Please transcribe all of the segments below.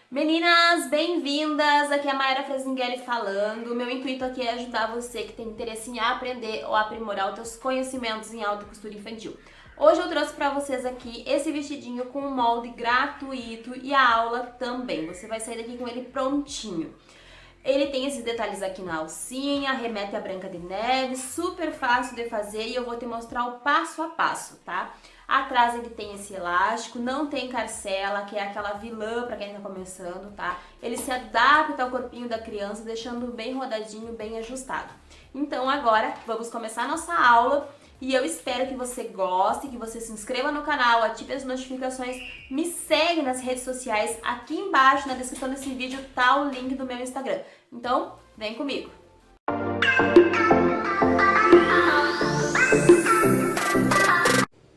Meninas, bem-vindas! Aqui é a Mayra Frezinguelli falando. Meu intuito aqui é ajudar você que tem interesse em aprender ou aprimorar os seus conhecimentos em alta costura infantil. Hoje eu trouxe para vocês aqui esse vestidinho com um molde gratuito e a aula também. Você vai sair daqui com ele prontinho. Ele tem esses detalhes aqui na alcinha, remete à Branca de Neve, super fácil de fazer e eu vou te mostrar o passo a passo, tá? Atrás ele tem esse elástico, não tem carcela, que é aquela vilã para quem tá começando, tá? Ele se adapta ao corpinho da criança, deixando bem rodadinho, bem ajustado. Então agora vamos começar a nossa aula. E eu espero que você goste, que você se inscreva no canal, ative as notificações, me segue nas redes sociais. Aqui embaixo na descrição desse vídeo tá o link do meu Instagram. Então, vem comigo!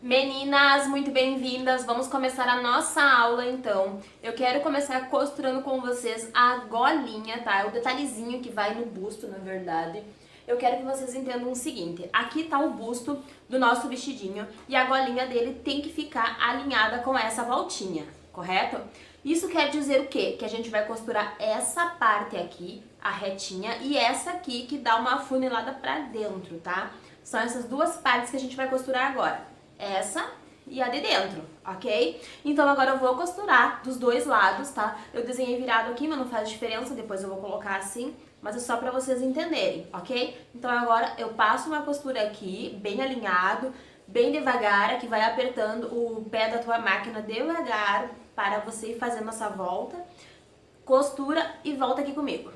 Meninas, muito bem-vindas! Vamos começar a nossa aula então. Eu quero começar costurando com vocês a golinha, tá? O detalhezinho que vai no busto, na verdade. Eu quero que vocês entendam o seguinte, aqui tá o busto do nosso vestidinho e a golinha dele tem que ficar alinhada com essa voltinha, correto? Isso quer dizer o quê? Que a gente vai costurar essa parte aqui, a retinha, e essa aqui que dá uma afunilada pra dentro, tá? São essas duas partes que a gente vai costurar agora, essa e a de dentro, ok? Então agora eu vou costurar dos dois lados, tá? Eu desenhei virado aqui, mas não faz diferença, depois eu vou colocar assim, mas é só pra vocês entenderem, ok? Então agora eu passo uma costura aqui, bem alinhado, bem devagar, aqui vai apertando o pé da tua máquina devagar para você ir fazendo essa volta, costura e volta aqui comigo.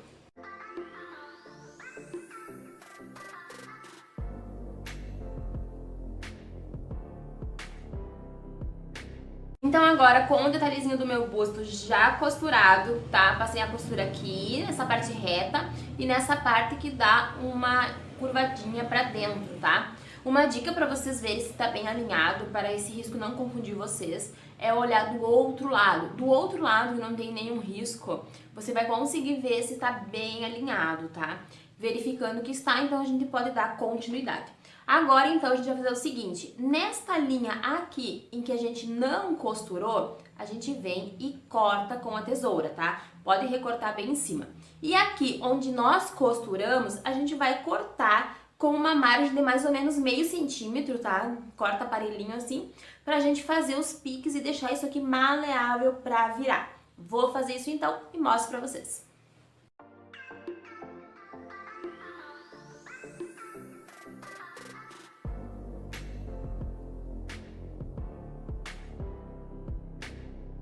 Então agora com o detalhezinho do meu busto já costurado, tá? Passei a costura aqui, nessa parte reta e nessa parte que dá uma curvadinha pra dentro, tá? Uma dica pra vocês verem se tá bem alinhado, para esse risco não confundir vocês, é olhar do outro lado. Do outro lado, que não tem nenhum risco, você vai conseguir ver se tá bem alinhado, tá? Verificando que está, então a gente pode dar continuidade. Agora, então, a gente vai fazer o seguinte, nesta linha aqui, em que a gente não costurou, a gente vem e corta com a tesoura, tá? Pode recortar bem em cima. E aqui, onde nós costuramos, a gente vai cortar com uma margem de mais ou menos meio centímetro, tá? Corta aparelhinho assim, pra gente fazer os piques e deixar isso aqui maleável pra virar. Vou fazer isso então e mostro pra vocês.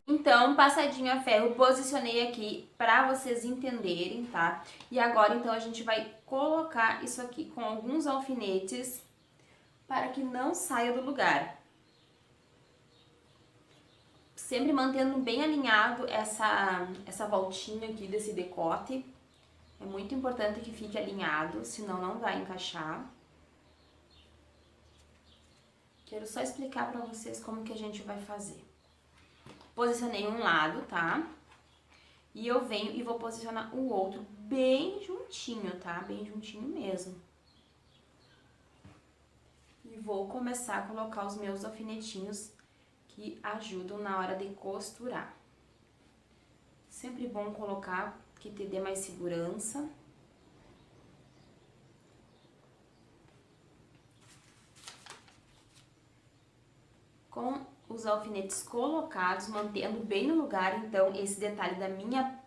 Então, passadinho a ferro, posicionei aqui pra vocês entenderem, tá? E agora, então, a gente vai colocar isso aqui com alguns alfinetes para que não saia do lugar. Sempre mantendo bem alinhado essa voltinha aqui desse decote. É muito importante que fique alinhado, senão não vai encaixar. Quero só explicar pra vocês como que a gente vai fazer. Posicionei um lado, tá? E eu venho e vou posicionar o outro bem juntinho, tá? Bem juntinho mesmo. E vou começar a colocar os meus alfinetinhos que ajudam na hora de costurar. Sempre bom colocar, que te dê mais segurança. Com os alfinetes colocados, mantendo bem no lugar, então, esse detalhe da minha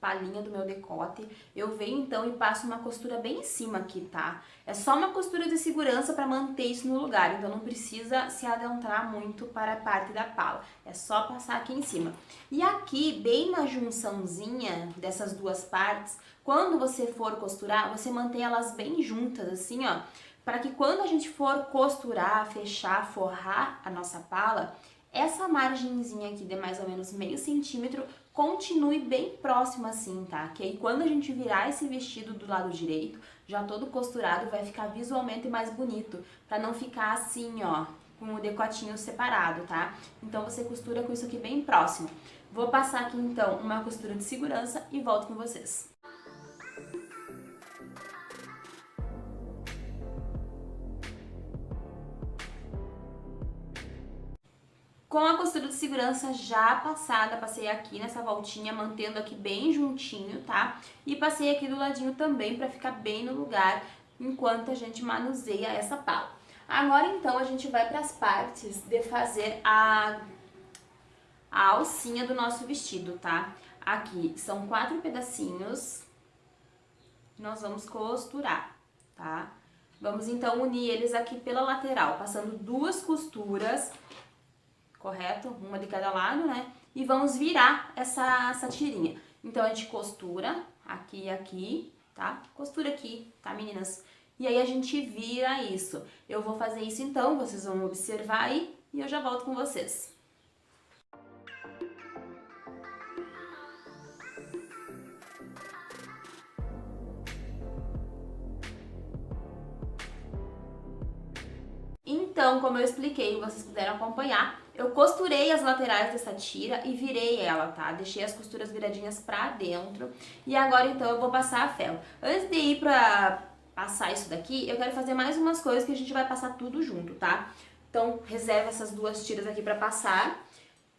palhinha do meu decote, eu venho então e passo uma costura bem em cima aqui, tá? É só uma costura de segurança para manter isso no lugar, então não precisa se adentrar muito para a parte da pala, é só passar aqui em cima. E aqui, bem na junçãozinha dessas duas partes, quando você for costurar, você mantém elas bem juntas, assim, ó, para que quando a gente for costurar, fechar, forrar a nossa pala, essa margenzinha aqui de mais ou menos meio centímetro continue bem próxima assim, tá? Que aí quando a gente virar esse vestido do lado direito, já todo costurado, vai ficar visualmente mais bonito, pra não ficar assim, ó, com o decotinho separado, tá? Então você costura com isso aqui bem próximo. Vou passar aqui então uma costura de segurança e volto com vocês. Com a costura de segurança já passada, passei aqui nessa voltinha, mantendo aqui bem juntinho, tá? E passei aqui do ladinho também pra ficar bem no lugar enquanto a gente manuseia essa pala. Agora então a gente vai para as partes de fazer a alcinha do nosso vestido, tá? Aqui são 4 pedacinhos, nós vamos costurar, tá? Vamos então unir eles aqui pela lateral, passando 2 costuras, correto? Uma de cada lado, né? E vamos virar essa tirinha. Então a gente costura aqui e aqui, tá? Costura aqui, tá, meninas? E aí a gente vira isso. Eu vou fazer isso então, vocês vão observar aí e eu já volto com vocês. Então, como eu expliquei, vocês puderam acompanhar, eu costurei as laterais dessa tira e virei ela, tá? Deixei as costuras viradinhas pra dentro e agora então eu vou passar a ferro. Antes de ir pra passar isso daqui, eu quero fazer mais umas coisas que a gente vai passar tudo junto, tá? Então, reserva essas 2 tiras aqui pra passar.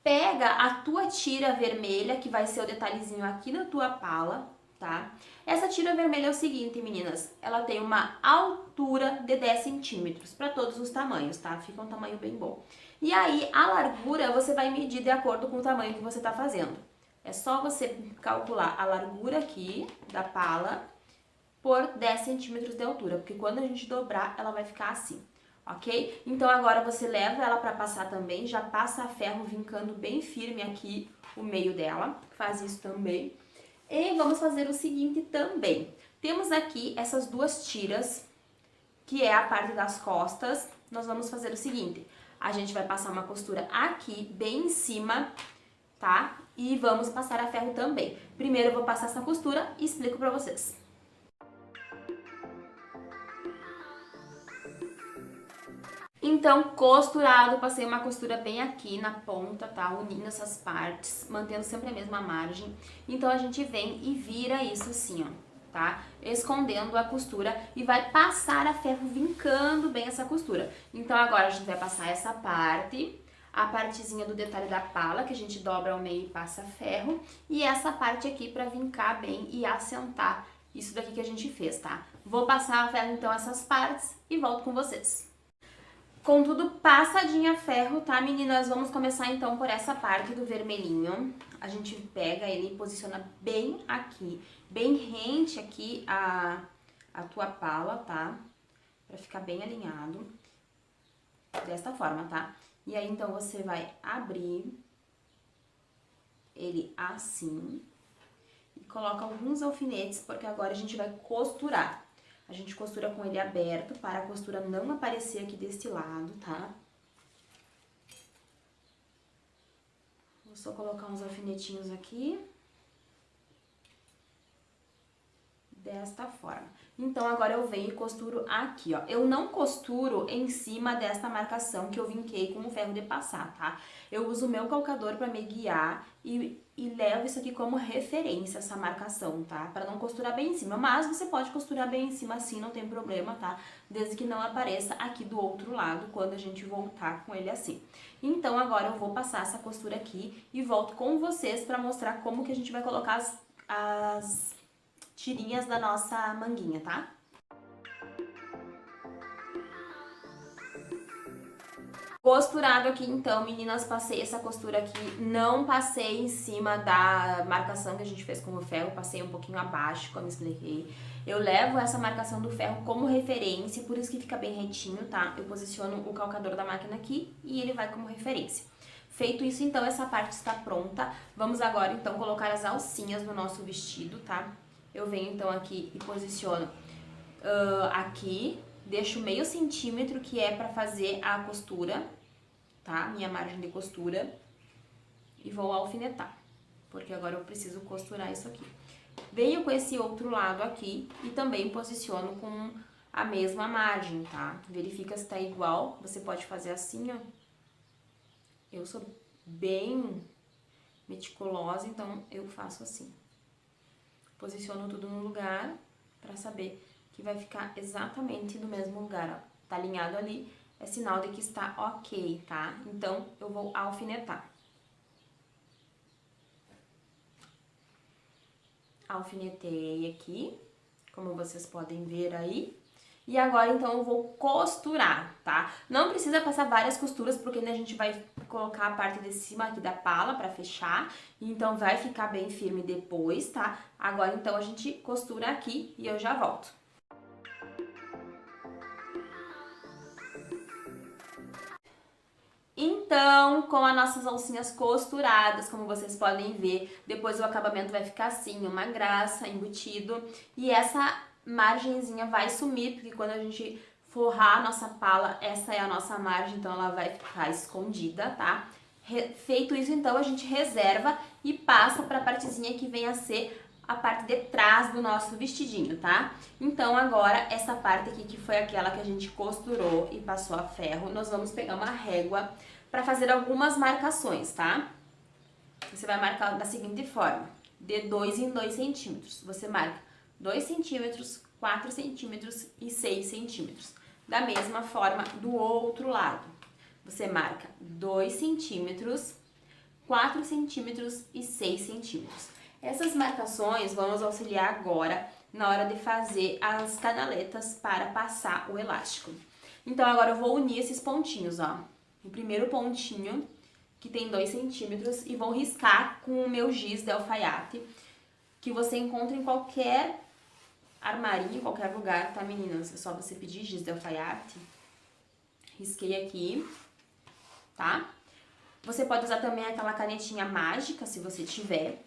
Pega a tua tira vermelha, que vai ser o detalhezinho aqui na tua pala, tá? Essa tira vermelha é o seguinte, meninas, ela tem uma altura de 10 centímetros para todos os tamanhos, tá? Fica um tamanho bem bom. E aí, a largura você vai medir de acordo com o tamanho que você tá fazendo. É só você calcular a largura aqui da pala por 10 centímetros de altura, porque quando a gente dobrar, ela vai ficar assim, ok? Então agora você leva ela para passar também, já passa a ferro vincando bem firme aqui o meio dela, faz isso também. E vamos fazer o seguinte também, temos aqui essas 2 tiras, que é a parte das costas, nós vamos fazer o seguinte, a gente vai passar uma costura aqui, bem em cima, tá? E vamos passar a ferro também. Primeiro eu vou passar essa costura e explico pra vocês. Então, costurado, passei uma costura bem aqui na ponta, tá? Unindo essas partes, mantendo sempre a mesma margem. Então, a gente vem e vira isso assim, ó, tá? Escondendo a costura e vai passar a ferro vincando bem essa costura. Então, agora a gente vai passar essa parte, a partezinha do detalhe da pala, que a gente dobra ao meio e passa ferro, e essa parte aqui pra vincar bem e assentar isso daqui que a gente fez, tá? Vou passar a ferro, então, essas partes e volto com vocês. Com tudo passadinha a ferro, tá, meninas? Vamos começar então por essa parte do vermelhinho. A gente pega ele e posiciona bem aqui, bem rente aqui a tua pala, tá? Pra ficar bem alinhado. Desta forma, tá? E aí, então, você vai abrir ele assim e coloca alguns alfinetes, porque agora a gente vai costurar. A gente costura com ele aberto, para a costura não aparecer aqui deste lado, tá? Vou só colocar uns alfinetinhos aqui. Desta forma. Então, agora eu venho e costuro aqui, ó. Eu não costuro em cima desta marcação que eu vinquei com o ferro de passar, tá? Eu uso o meu calcador pra me guiar e levo isso aqui como referência, essa marcação, tá? Pra não costurar bem em cima, mas você pode costurar bem em cima assim, não tem problema, tá? Desde que não apareça aqui do outro lado, quando a gente voltar com ele assim. Então, agora eu vou passar essa costura aqui e volto com vocês pra mostrar como que a gente vai colocar as tirinhas da nossa manguinha, tá? Costurado aqui então, meninas, passei essa costura aqui, não passei em cima da marcação que a gente fez com o ferro, passei um pouquinho abaixo, como expliquei. Eu levo essa marcação do ferro como referência, por isso que fica bem retinho, tá? Eu posiciono o calcador da máquina aqui e ele vai como referência. Feito isso, então, essa parte está pronta. Vamos agora, então, colocar as alcinhas no nosso vestido, tá? Eu venho, então, aqui e posiciono aqui, deixo meio centímetro, que é pra fazer a costura, tá? Minha margem de costura. E vou alfinetar, porque agora eu preciso costurar isso aqui. Venho com esse outro lado aqui e também posiciono com a mesma margem, tá? Verifica se tá igual, você pode fazer assim, ó. Eu sou bem meticulosa, então eu faço assim. Posiciono tudo no lugar pra saber que vai ficar exatamente no mesmo lugar, ó. Tá alinhado ali, é sinal de que está ok, tá? Então, eu vou alfinetar. Alfinetei aqui, como vocês podem ver aí. E agora, então, eu vou costurar, tá? Não precisa passar várias costuras, porque a gente vai colocar a parte de cima aqui da pala pra fechar. Então, vai ficar bem firme depois, tá? Agora, então, a gente costura aqui e eu já volto. Então, com as nossas alcinhas costuradas, como vocês podem ver, depois o acabamento vai ficar assim, uma graça, embutido. E essa margenzinha vai sumir, porque quando a gente forrar a nossa pala, essa é a nossa margem, então ela vai ficar escondida, tá? Feito isso, então, a gente reserva e passa para a partezinha que vem a ser a parte de trás do nosso vestidinho, tá? Então, agora, essa parte aqui, que foi aquela que a gente costurou e passou a ferro, nós vamos pegar uma régua para fazer algumas marcações, tá? Você vai marcar da seguinte forma, de 2 em 2 centímetros. Você marca 2 centímetros, 4 centímetros e 6 centímetros. Da mesma forma, do outro lado. Você marca 2 centímetros, 4 centímetros e 6 centímetros. Essas marcações vão nos auxiliar agora na hora de fazer as canaletas para passar o elástico. Então, agora eu vou unir esses pontinhos, ó. O primeiro pontinho, que tem 2 centímetros, e vou riscar com o meu giz de alfaiate, que você encontra em qualquer armarinho, em qualquer lugar, tá, meninas? É só você pedir giz de alfaiate. Risquei aqui, tá? Você pode usar também aquela canetinha mágica, se você tiver.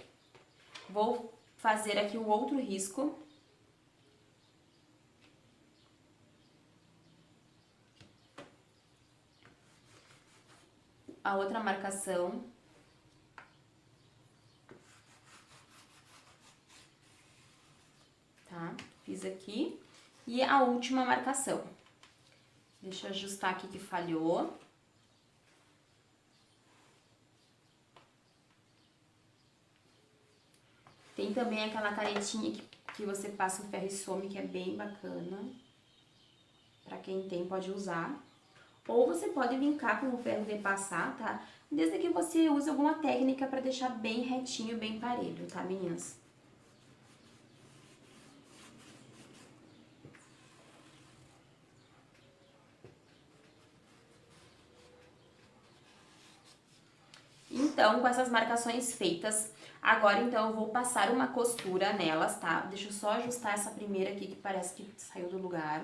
Vou fazer aqui o outro risco. A outra marcação. Tá? Fiz aqui. E a última marcação. Deixa eu ajustar aqui que falhou. Tem também aquela canetinha que você passa um ferro e some, que é bem bacana. Pra quem tem, pode usar. Ou você pode vincar com o ferro de passar, tá? Desde que você use alguma técnica pra deixar bem retinho, bem parelho, tá, meninas? Então, com essas marcações feitas, agora então eu vou passar uma costura nelas, tá? Deixa eu só ajustar essa primeira aqui que parece que saiu do lugar.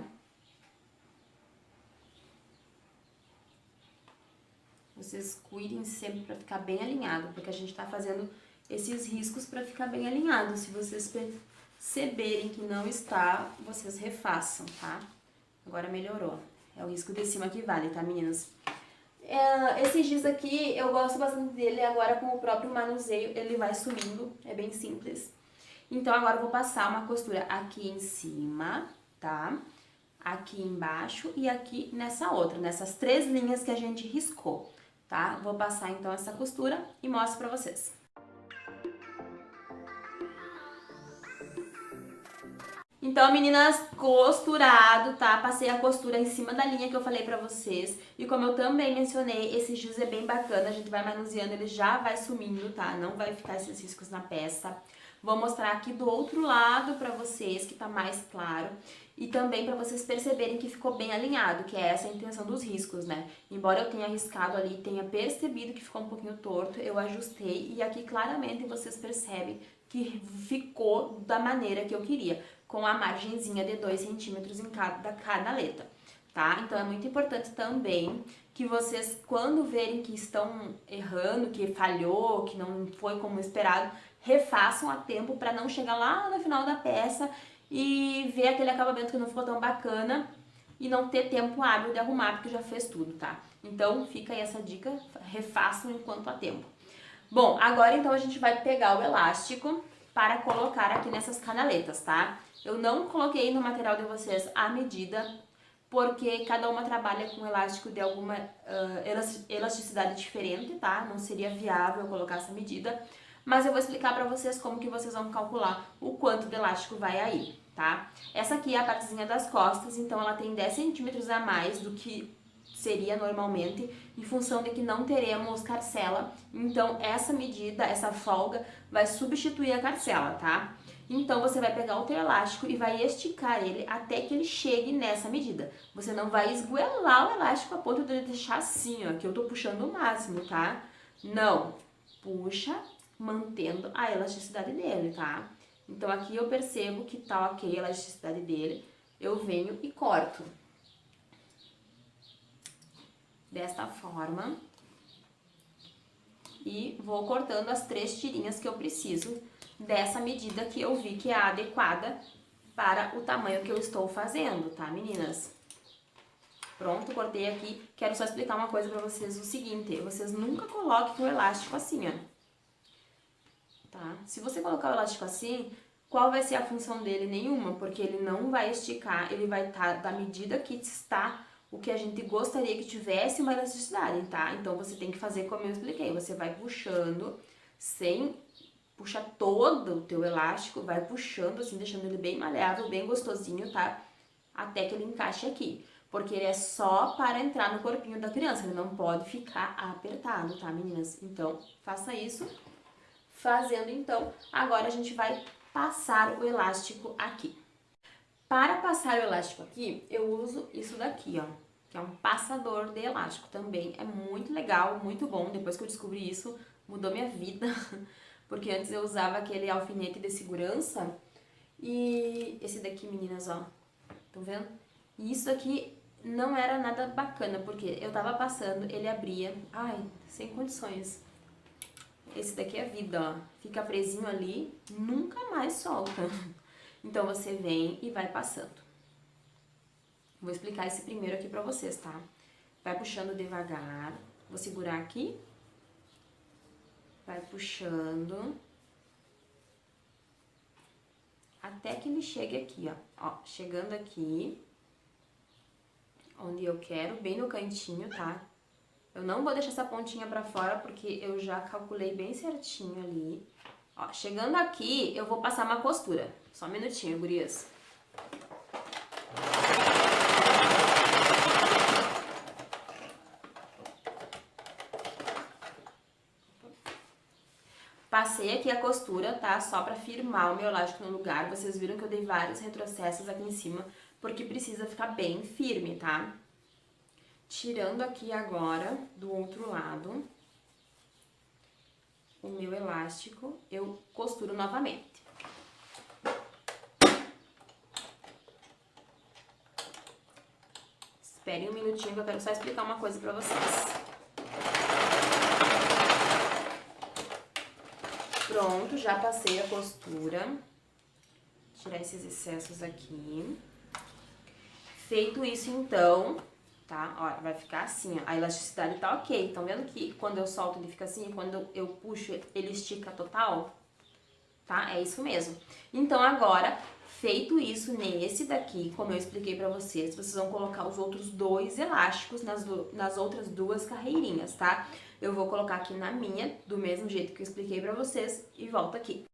Vocês cuidem sempre pra ficar bem alinhado, porque a gente tá fazendo esses riscos pra ficar bem alinhado. Se vocês perceberem que não está, vocês refaçam, tá? Agora melhorou. É o risco de cima que vale, tá, meninas? Esse giz aqui, eu gosto bastante dele, agora com o próprio manuseio ele vai sumindo, é bem simples. Então, agora eu vou passar uma costura aqui em cima, tá? Aqui embaixo e aqui nessa outra, nessas 3 linhas que a gente riscou, tá? Vou passar então essa costura e mostro pra vocês. Então, meninas, costurado, tá? Passei a costura em cima da linha que eu falei pra vocês. E como eu também mencionei, esse giz é bem bacana, a gente vai manuseando, ele já vai sumindo, tá? Não vai ficar esses riscos na peça. Vou mostrar aqui do outro lado pra vocês, que tá mais claro. E também pra vocês perceberem que ficou bem alinhado, que é essa a intenção dos riscos, né? Embora eu tenha riscado ali e tenha percebido que ficou um pouquinho torto, eu ajustei e aqui claramente vocês percebem que ficou da maneira que eu queria, com a margenzinha de 2 centímetros em cada letra, tá? Então, é muito importante também que vocês, quando verem que estão errando, que falhou, que não foi como esperado, refaçam a tempo para não chegar lá no final da peça e ver aquele acabamento que não ficou tão bacana e não ter tempo hábil de arrumar, porque já fez tudo, tá? Então, fica aí essa dica, refaçam enquanto há tempo. Bom, agora então a gente vai pegar o elástico para colocar aqui nessas canaletas, tá? Eu não coloquei no material de vocês a medida, porque cada uma trabalha com elástico de alguma elasticidade diferente, tá? Não seria viável colocar essa medida, mas eu vou explicar pra vocês como que vocês vão calcular o quanto de elástico vai aí, tá? Essa aqui é a partezinha das costas, então ela tem 10 centímetros a mais do que seria normalmente, em função de que não teremos carcela. Então, essa medida, essa folga, vai substituir a carcela, tá? Então, você vai pegar o teu elástico e vai esticar ele até que ele chegue nessa medida. Você não vai esgoelar o elástico a ponto de deixar assim, ó, que eu tô puxando o máximo, tá? Não. Puxa, mantendo a elasticidade dele, tá? Então, aqui eu percebo que tá ok a elasticidade dele. Eu venho e corto. Desta forma. E vou cortando as 3 tirinhas que eu preciso dessa medida que eu vi que é a adequada para o tamanho que eu estou fazendo, tá, meninas? Pronto, cortei aqui. Quero só explicar uma coisa pra vocês, o seguinte, vocês nunca coloquem o elástico assim, ó. Tá? Se você colocar o elástico assim, qual vai ser a função dele? Nenhuma, porque ele não vai esticar, ele vai estar da medida que está o que a gente gostaria que tivesse uma elasticidade, tá? Então, você tem que fazer como eu expliquei, você vai puxando, sem puxar todo o teu elástico, vai puxando assim, deixando ele bem maleável, bem gostosinho, tá? Até que ele encaixe aqui, porque ele é só para entrar no corpinho da criança, ele não pode ficar apertado, tá, meninas? Então, faça isso. Fazendo então, agora a gente vai passar o elástico aqui. Para passar o elástico aqui, eu uso isso daqui, ó, que é um passador de elástico. Também é muito legal, muito bom. Depois que eu descobri isso, mudou minha vida, porque antes eu usava aquele alfinete de segurança e esse daqui, meninas, ó, estão vendo? E isso daqui não era nada bacana, porque eu tava passando, ele abria, ai, sem condições. Esse daqui é vida, ó. Fica presinho ali, nunca mais solta. Então, você vem e vai passando. Vou explicar esse primeiro aqui pra vocês, tá? Vai puxando devagar. Vou segurar aqui. Vai puxando. Até que ele chegue aqui, ó. Ó, chegando aqui. Onde eu quero, bem no cantinho, tá? Eu não vou deixar essa pontinha pra fora, porque eu já calculei bem certinho ali. Ó, chegando aqui, eu vou passar uma costura. Só um minutinho, gurias. Passei aqui a costura, tá? Só pra firmar o meu elástico no lugar. Vocês viram que eu dei vários retrocessos aqui em cima, porque precisa ficar bem firme, tá? Tirando aqui agora, do outro lado, o meu elástico, eu costuro novamente. Esperem um minutinho que eu quero só explicar uma coisa pra vocês. Pronto, já passei a costura. Tirar esses excessos aqui. Feito isso, então, tá? Ó, vai ficar assim, ó. A elasticidade tá ok. Estão vendo que quando eu solto ele fica assim? Quando eu puxo, ele estica total? Tá? É isso mesmo. Então, agora, feito isso nesse daqui, como eu expliquei pra vocês, vocês vão colocar os outros 2 elásticos nas outras 2 carreirinhas, tá? Eu vou colocar aqui na minha, do mesmo jeito que eu expliquei pra vocês, e volto aqui.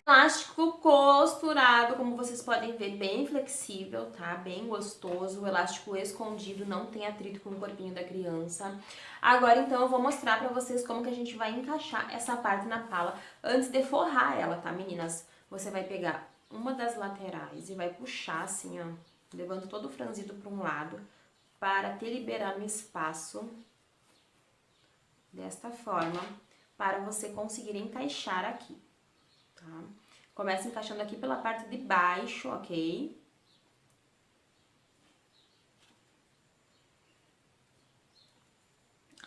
Elástico costurado, como vocês podem ver, bem flexível, tá? Bem gostoso, o elástico escondido, não tem atrito com o corpinho da criança. Agora, então, eu vou mostrar pra vocês como que a gente vai encaixar essa parte na pala antes de forrar ela, tá, meninas? Você vai pegar uma das laterais e vai puxar assim, ó, levando todo o franzido pra um lado, para te liberar um espaço desta forma, para você conseguir encaixar aqui. Tá? Começa encaixando aqui pela parte de baixo, ok?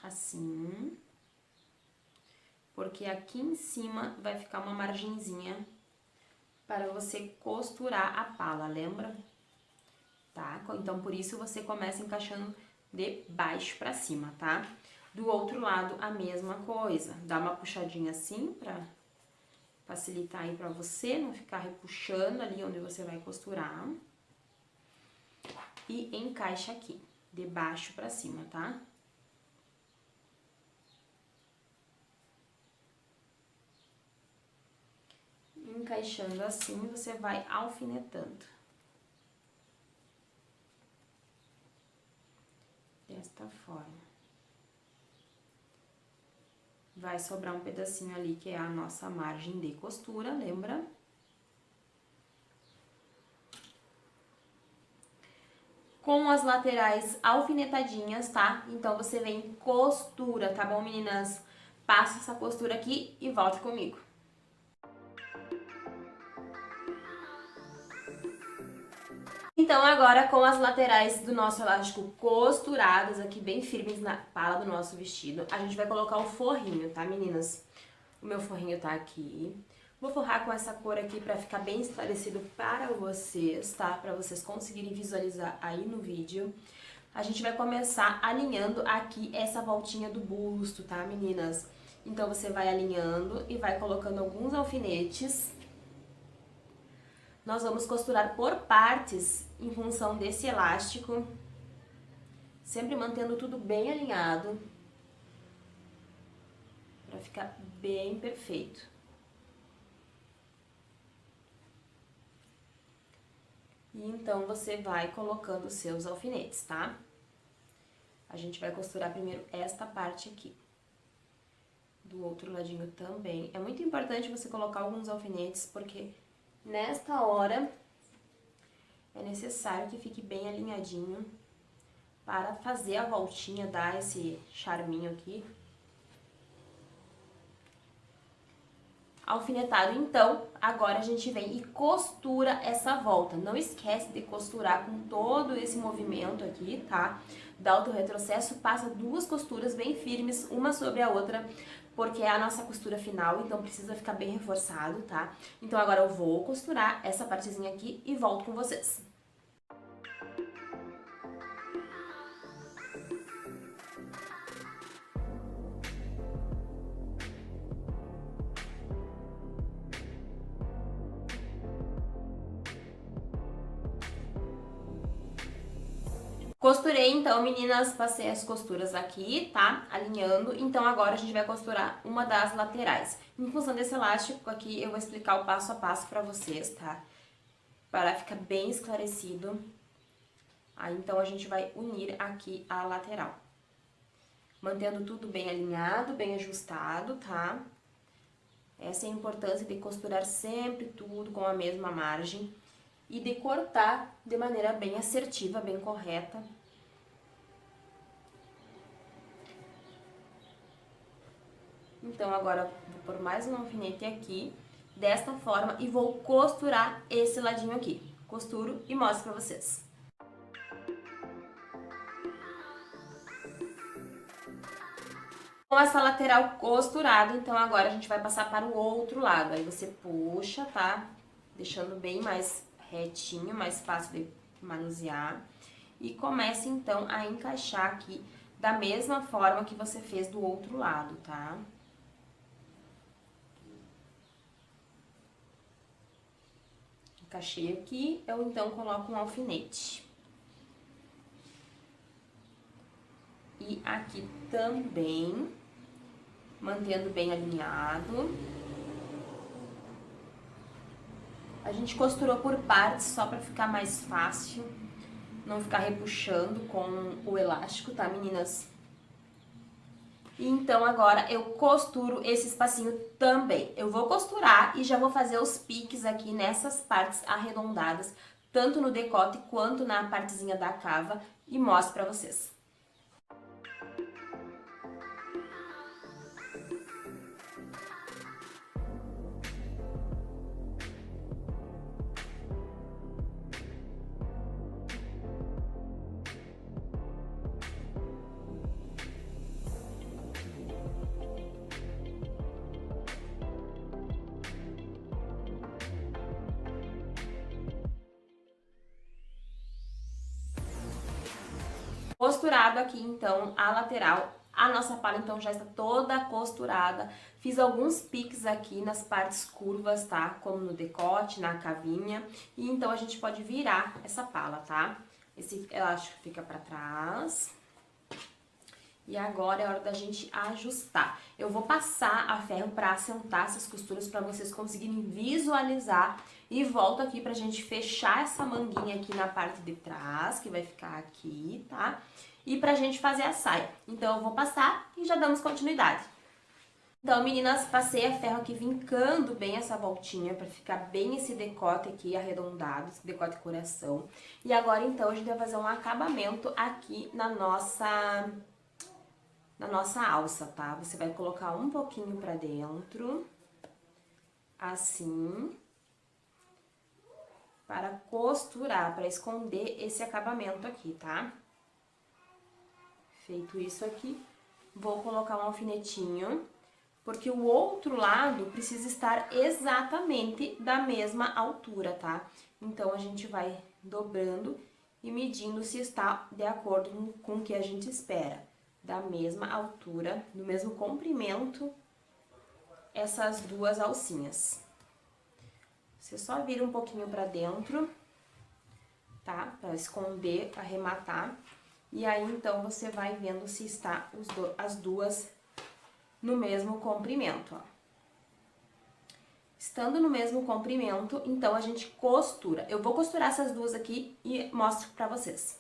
Assim. Porque aqui em cima vai ficar uma margenzinha para você costurar a pala, lembra? Tá? Então, por isso, você começa encaixando de baixo pra cima, tá? Do outro lado, a mesma coisa. Dá uma puxadinha assim pra facilitar aí pra você, não ficar repuxando ali onde você vai costurar. E encaixa aqui, de baixo pra cima, tá? encaixando assim, você vai alfinetando. Desta forma. Vai sobrar um pedacinho ali, que é a nossa margem de costura, lembra? Com as laterais alfinetadinhas, tá? Então, você vem costura, tá bom, meninas? Passa essa costura aqui e volta comigo. Então, agora com as laterais do nosso elástico costuradas aqui, bem firmes na pala do nosso vestido, a gente vai colocar o forrinho, tá, meninas? O meu forrinho tá aqui. Vou forrar com essa cor aqui pra ficar bem esclarecido para vocês, tá? Pra vocês conseguirem visualizar aí no vídeo. A gente vai começar alinhando aqui essa voltinha do busto, tá, meninas? Então, você vai alinhando e vai colocando alguns alfinetes. Nós vamos costurar por partes em função desse elástico, sempre mantendo tudo bem alinhado, para ficar bem perfeito. E então, você vai colocando os seus alfinetes, tá? A gente vai costurar primeiro esta parte aqui. Do outro ladinho também. É muito importante você colocar alguns alfinetes, porque nesta hora é necessário que fique bem alinhadinho para fazer a voltinha, dar esse charminho aqui. Alfinetado, então, agora a gente vem e costura essa volta. Não esquece de costurar com todo esse movimento aqui, tá? Dá o teu retrocesso, passa duas costuras bem firmes, uma sobre a outra, porque é a nossa costura final, então precisa ficar bem reforçado, tá? Então agora eu vou costurar essa partezinha aqui e volto com vocês. Costurei, então, meninas, passei as costuras aqui, tá? Alinhando. Então, agora a gente vai costurar uma das laterais. Em função desse elástico aqui, eu vou explicar o passo a passo pra vocês, tá? Para ficar bem esclarecido. Aí, então, a gente vai unir aqui a lateral. Mantendo tudo bem alinhado, bem ajustado, tá? Essa é a importância de costurar sempre tudo com a mesma margem. E de cortar de maneira bem assertiva, bem correta. Então, agora, vou pôr mais um alfinete aqui, desta forma, e vou costurar esse ladinho aqui. Costuro e mostro pra vocês. Com essa lateral costurada, então agora a gente vai passar para o outro lado. Aí você puxa, tá? Deixando bem mais retinho, mais fácil de manusear. E comece, então, a encaixar aqui da mesma forma que você fez do outro lado, tá? Encaixei aqui, eu então coloco um alfinete. E aqui também, mantendo bem alinhado. A gente costurou por partes só pra ficar mais fácil, não ficar repuxando com o elástico, tá, meninas? E então, agora eu costuro esse espacinho também. Eu vou costurar e já vou fazer os piques aqui nessas partes arredondadas, tanto no decote quanto na partezinha da cava, e mostro pra vocês. Costurado aqui, então, a lateral. A nossa palha, então, já está toda costurada. Fiz alguns piques aqui nas partes curvas, tá? Como no decote, na cavinha. E, então, a gente pode virar essa pala, tá? Esse elástico fica pra trás. E agora é hora da gente ajustar. Eu vou passar a ferro para assentar essas costuras para vocês conseguirem visualizar. E volto aqui pra gente fechar essa manguinha aqui na parte de trás, que vai ficar aqui, tá? E pra gente fazer a saia. Então eu vou passar e já damos continuidade. Então, meninas, passei a ferro aqui vincando bem essa voltinha pra ficar bem esse decote aqui arredondado, esse decote coração. E agora, então, a gente vai fazer um acabamento aqui na nossa alça, tá? Você vai colocar um pouquinho pra dentro, assim, para costurar, para esconder esse acabamento aqui, tá? Feito isso aqui, vou colocar um alfinetinho, porque o outro lado precisa estar exatamente da mesma altura, tá? Então, a gente vai dobrando e medindo se está de acordo com o que a gente espera. Da mesma altura, do mesmo comprimento, essas duas alcinhas. Você só vira um pouquinho pra dentro, tá? Pra esconder, arrematar. E aí, então, você vai vendo se está as duas no mesmo comprimento, ó. Estando no mesmo comprimento, então, a gente costura. Eu vou costurar essas duas aqui e mostro pra vocês.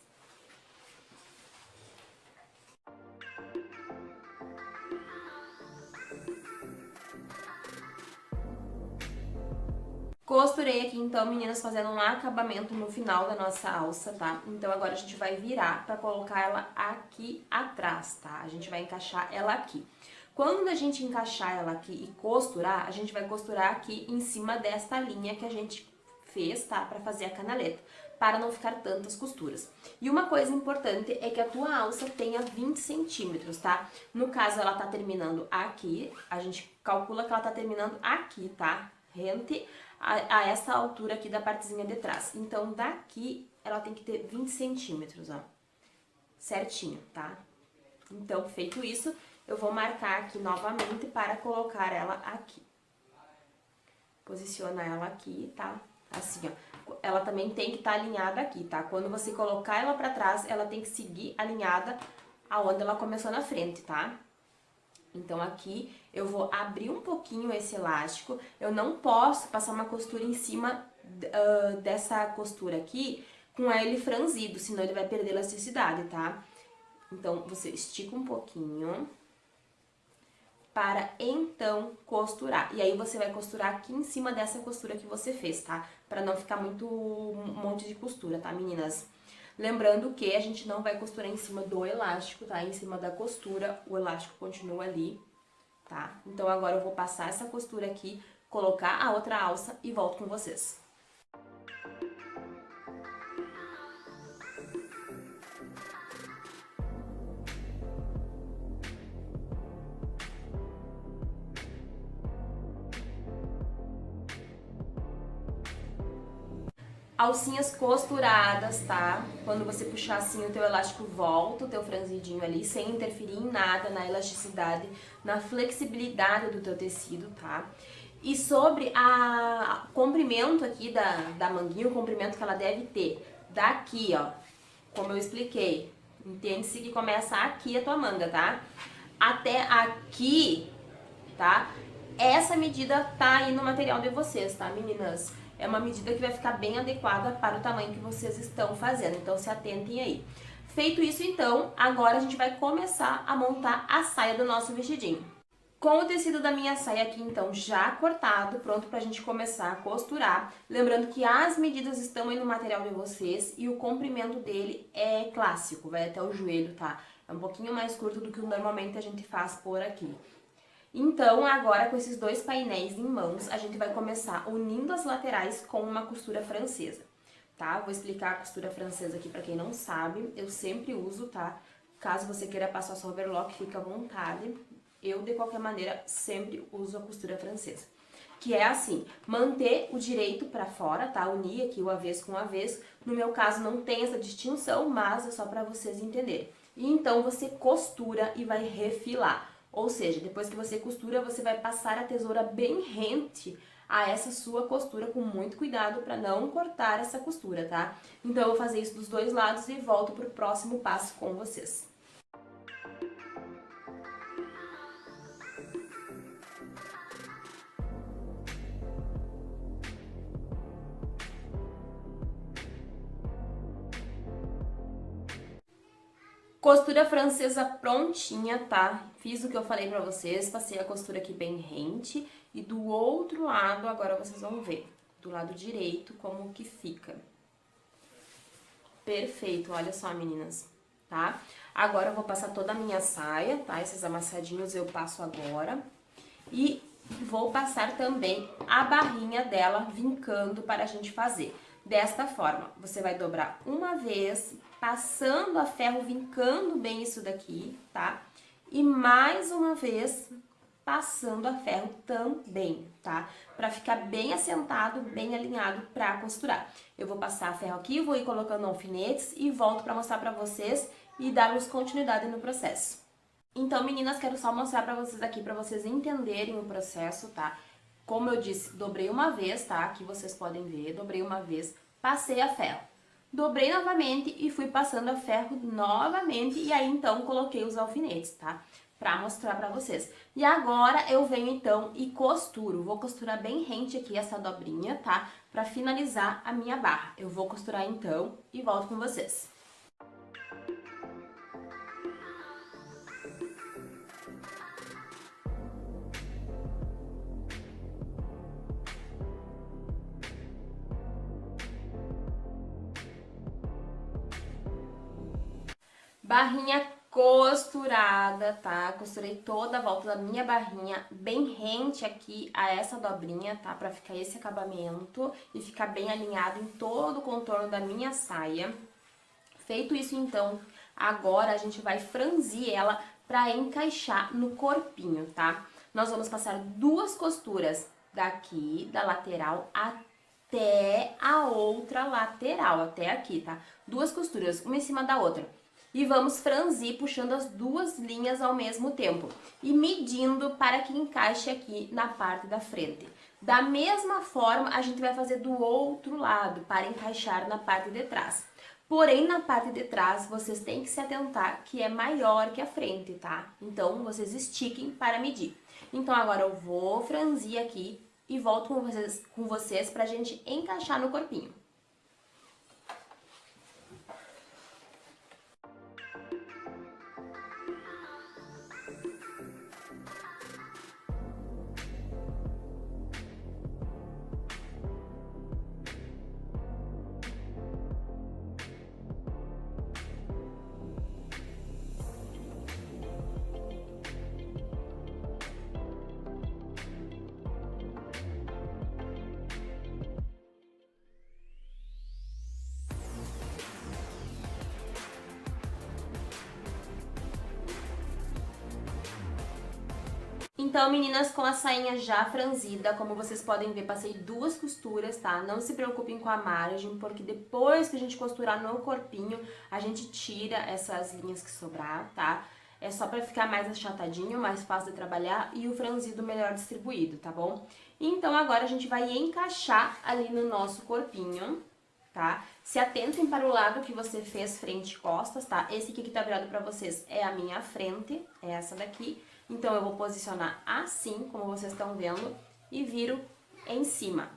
Costurei aqui, então, meninas, fazendo um acabamento no final da nossa alça, tá? Então, agora a gente vai virar pra colocar ela aqui atrás, tá? A gente vai encaixar ela aqui. Quando a gente encaixar ela aqui e costurar, a gente vai costurar aqui em cima desta linha que a gente fez, tá? Pra fazer a canaleta, para não ficar tantas costuras. E uma coisa importante é que a tua alça tenha 20 centímetros, tá? No caso, ela tá terminando aqui, a gente calcula que ela tá terminando aqui, tá? Rente a essa altura aqui da partezinha de trás. Então, daqui, ela tem que ter 20 centímetros, ó. Certinho, tá? Então, feito isso, eu vou marcar aqui novamente para colocar ela aqui. Posiciona ela aqui, tá? Assim, ó. Ela também tem que estar alinhada aqui, tá? Quando você colocar ela pra trás, ela tem que seguir alinhada aonde ela começou na frente, tá? Então, aqui eu vou abrir um pouquinho esse elástico. Eu não posso passar uma costura em cima dessa costura aqui com ele franzido, senão ele vai perder elasticidade, tá? Então, você estica um pouquinho para então costurar. E aí, você vai costurar aqui em cima dessa costura que você fez, tá? Para não ficar muito um monte de costura, tá, meninas? Lembrando que a gente não vai costurar em cima do elástico, tá? Em cima da costura, o elástico continua ali, tá? Então, agora eu vou passar essa costura aqui, colocar a outra alça e volto com vocês. Alcinhas costuradas, tá? Quando você puxar assim, o teu elástico volta, o teu franzidinho ali, sem interferir em nada na elasticidade, na flexibilidade do teu tecido, tá? E sobre a comprimento aqui da manguinha, o comprimento que ela deve ter daqui, ó, como eu expliquei, entende-se que começa aqui a tua manga, tá? Até aqui, tá? Essa medida tá aí no material de vocês, tá, meninas? É uma medida que vai ficar bem adequada para o tamanho que vocês estão fazendo, então se atentem aí. Feito isso, então, agora a gente vai começar a montar a saia do nosso vestidinho. Com o tecido da minha saia aqui, então, já cortado, pronto pra gente começar a costurar. Lembrando que as medidas estão aí no material de vocês e o comprimento dele é clássico, vai até o joelho, tá? É um pouquinho mais curto do que normalmente a gente faz por aqui. Então, agora com esses dois painéis em mãos, a gente vai começar unindo as laterais com uma costura francesa, tá? Vou explicar a costura francesa aqui pra quem não sabe, eu sempre uso, tá? Caso você queira passar só overlock, fica à vontade. Eu, de qualquer maneira, sempre uso a costura francesa. Que é assim, manter o direito pra fora, tá? Unir aqui o avesso com o avesso. No meu caso, não tem essa distinção, mas é só pra vocês entenderem. E então, você costura e vai refilar. Ou seja, depois que você costura, você vai passar a tesoura bem rente a essa sua costura com muito cuidado para não cortar essa costura, tá? Então, eu vou fazer isso dos dois lados e volto pro próximo passo com vocês. Costura francesa prontinha, tá? Fiz o que eu falei pra vocês, passei a costura aqui bem rente. E do outro lado, agora vocês vão ver, do lado direito, como que fica. Perfeito, olha só, meninas, tá? Agora eu vou passar toda a minha saia, tá? Esses amassadinhos eu passo agora. E vou passar também a barrinha dela vincando para a gente fazer. Desta forma, você vai dobrar uma vez, passando a ferro, vincando bem isso daqui, tá? E mais uma vez, passando a ferro também, tá? Pra ficar bem assentado, bem alinhado pra costurar. Eu vou passar a ferro aqui, vou ir colocando alfinetes e volto pra mostrar pra vocês e darmos continuidade no processo. Então, meninas, quero só mostrar pra vocês aqui, pra vocês entenderem o processo, tá? Como eu disse, dobrei uma vez, tá? Aqui vocês podem ver, dobrei uma vez, passei a ferro. Dobrei novamente e fui passando a ferro novamente e aí, então, coloquei os alfinetes, tá? Pra mostrar pra vocês. E agora eu venho, então, e costuro. Vou costurar bem rente aqui essa dobrinha, tá? Pra finalizar a minha barra. Eu vou costurar, então, e volto com vocês. Barrinha costurada, tá? Costurei toda a volta da minha barrinha, bem rente aqui a essa dobrinha, tá? Pra ficar esse acabamento e ficar bem alinhado em todo o contorno da minha saia. Feito isso, então, agora a gente vai franzir ela pra encaixar no corpinho, tá? Nós vamos passar duas costuras daqui, da lateral, até a outra lateral, até aqui, tá? Duas costuras, uma em cima da outra. E vamos franzir puxando as duas linhas ao mesmo tempo e medindo para que encaixe aqui na parte da frente. Da mesma forma, a gente vai fazer do outro lado para encaixar na parte de trás. Porém, na parte de trás, vocês têm que se atentar que é maior que a frente, tá? Então, vocês estiquem para medir. Então, agora eu vou franzir aqui e volto com vocês para a gente encaixar no corpinho. Então, meninas, com a sainha já franzida, como vocês podem ver, passei duas costuras, tá? Não se preocupem com a margem, porque depois que a gente costurar no corpinho, a gente tira essas linhas que sobrar, tá? É só pra ficar mais achatadinho, mais fácil de trabalhar e o franzido melhor distribuído, tá bom? Então, agora a gente vai encaixar ali no nosso corpinho, tá? Se atentem para o lado que você fez frente e costas, tá? Esse aqui que tá virado pra vocês é a minha frente, é essa daqui. Então, eu vou posicionar assim, como vocês estão vendo, e viro em cima,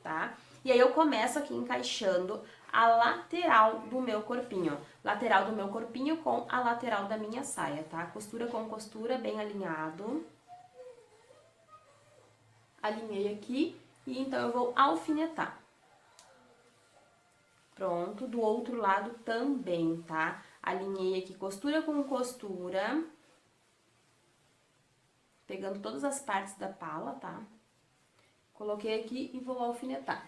tá? E aí, eu começo aqui encaixando a lateral do meu corpinho. Lateral do meu corpinho com a lateral da minha saia, tá? Costura com costura, bem alinhado. Alinhei aqui e então eu vou alfinetar. Pronto, do outro lado também, tá? Alinhei aqui costura com costura. Pegando todas as partes da pala, tá? Coloquei aqui e vou alfinetar.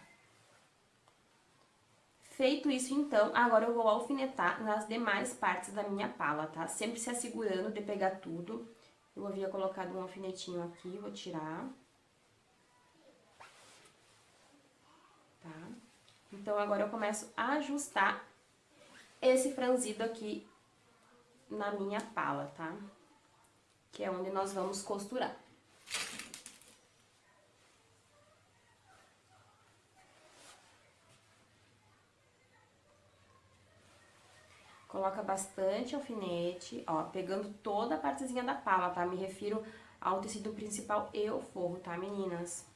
Feito isso, então, agora eu vou alfinetar nas demais partes da minha pala, tá? Sempre se assegurando de pegar tudo. Eu havia colocado um alfinetinho aqui, vou tirar. Tá? Então, agora eu começo a ajustar esse franzido aqui na minha pala, tá? Que é onde nós vamos costurar. Coloca bastante alfinete, ó, pegando toda a partezinha da pala, tá? Me refiro ao tecido principal e o forro, tá, meninas?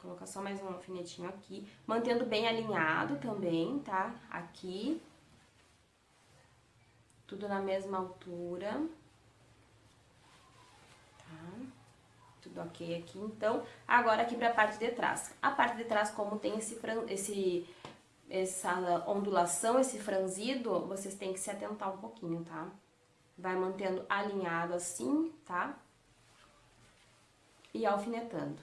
Colocar só mais um alfinetinho aqui, mantendo bem alinhado também, tá? Aqui. Tudo na mesma altura. Tá? Tudo ok aqui, então. Agora aqui pra parte de trás. A parte de trás, como tem essa ondulação, esse franzido, vocês têm que se atentar um pouquinho, tá? Vai mantendo alinhado assim, tá? E alfinetando.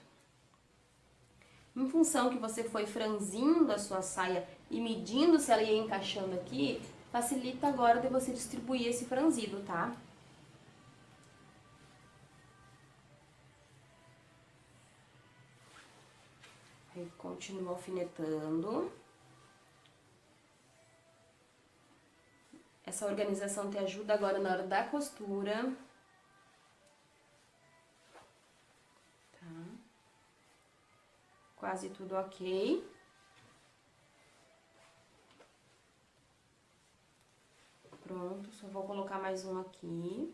Em função que você foi franzindo a sua saia e medindo se ela ia encaixando aqui, facilita agora de você distribuir esse franzido, tá? Aí continua alfinetando. Essa organização te ajuda agora na hora da costura. Tá? Quase tudo ok. Pronto, só vou colocar mais um aqui.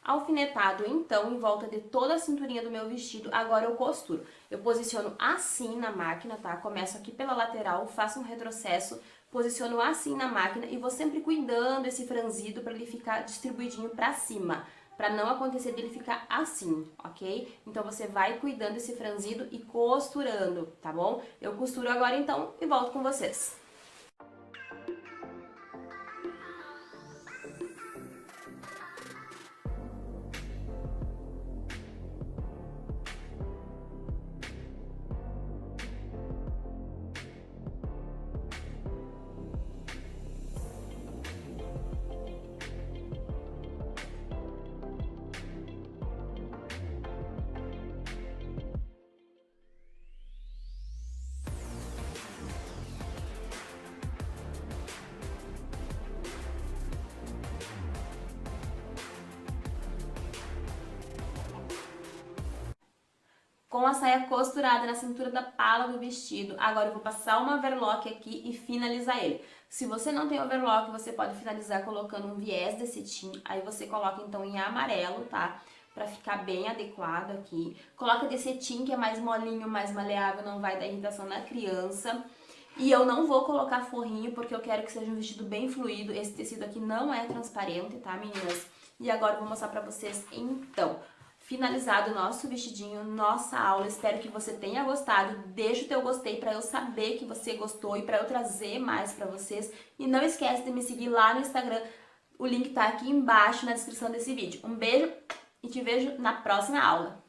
Alfinetado, então, em volta de toda a cinturinha do meu vestido, agora eu costuro. Eu posiciono assim na máquina, tá? Começo aqui pela lateral, faço um retrocesso, posiciono assim na máquina e vou sempre cuidando esse franzido para ele ficar distribuidinho pra cima, para não acontecer dele ficar assim, ok? Então você vai cuidando esse franzido e costurando, tá bom? Eu costuro agora então e volto com vocês. Com a saia costurada na cintura da pala do vestido, agora eu vou passar uma overlock aqui e finalizar ele. Se você não tem overlock, você pode finalizar colocando um viés de cetim, aí você coloca então em amarelo, tá? Pra ficar bem adequado aqui. Coloca de cetim, que é mais molinho, mais maleável, não vai dar irritação na criança. E eu não vou colocar forrinho, porque eu quero que seja um vestido bem fluido. Esse tecido aqui não é transparente, tá, meninas? E agora eu vou mostrar pra vocês, então, finalizado o nosso vestidinho, nossa aula. Espero que você tenha gostado. Deixa o teu gostei pra eu saber que você gostou e pra eu trazer mais pra vocês. E não esquece de me seguir lá no Instagram. O link tá aqui embaixo na descrição desse vídeo. Um beijo e te vejo na próxima aula.